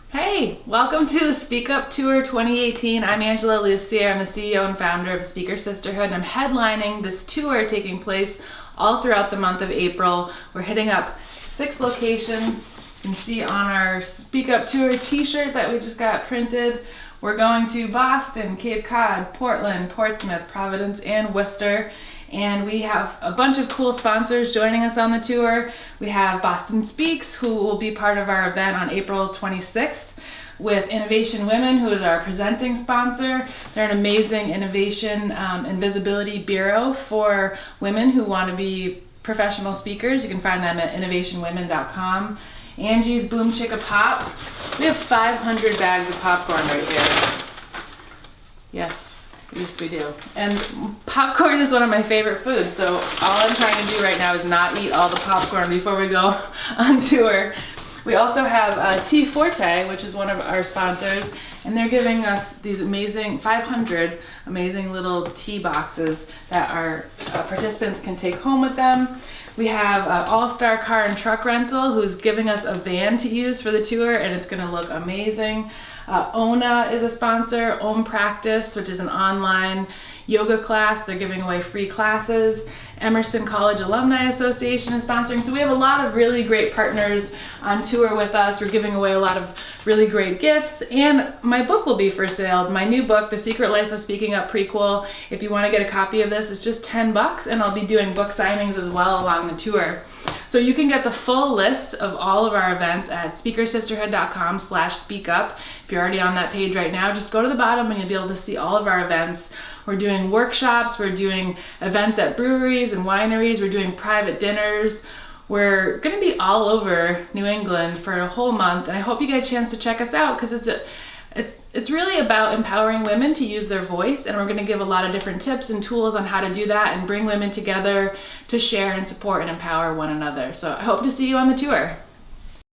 Hey, welcome to the Speak Up Tour 2018. I'm Angela Lucier. I'm the CEO and founder of Speaker Sisterhood, and I'm headlining this tour taking place all throughout the month of April. We're hitting up 6 locations. You can see on our Speak Up Tour t-shirt that we just got printed. We're going to Boston, Cape Cod, Portland, Portsmouth, Providence, and Worcester. And we have a bunch of cool sponsors joining us on the tour. We have Boston Speaks, who will be part of our event on April 26th, with Innovation Women, who is our presenting sponsor. They're an amazing innovation and visibility bureau for women who want to be professional speakers. You can find them at innovationwomen.com. Angie's Boom Chicka Pop. We have 500 bags of popcorn right here. Yes we do. And popcorn is one of my favorite foods, so all I'm trying to do right now is not eat all the popcorn before we go on tour. We also have Tea Forte, which is one of our sponsors, and they're giving us these amazing 500 amazing little tea boxes that our participants can take home with them. We have All-Star Car and Truck Rental, who's giving us a van to use for the tour, and it's going to look amazing. ONA is a sponsor. Om Practice, which is an online yoga class. They're giving away free classes. Emerson College Alumni Association is sponsoring. So we have a lot of really great partners on tour with us. We're giving away a lot of really great gifts, and my book will be for sale. My new book, The Secret Life of Speaking Up Prequel. If you want to get a copy of this, it's just $10, and I'll be doing book signings as well along the tour. So you can get the full list of all of our events at speakersisterhood.com/speakup. If you're already on that page right now, just go to the bottom and you'll be able to see all of our events. We're doing workshops, we're doing events at breweries and wineries, we're doing private dinners. We're gonna be all over New England for a whole month, and I hope you get a chance to check us out, because it's really about empowering women to use their voice, and we're going to give a lot of different tips and tools on how to do that and bring women together to share and support and empower one another. So I hope to see you on the tour.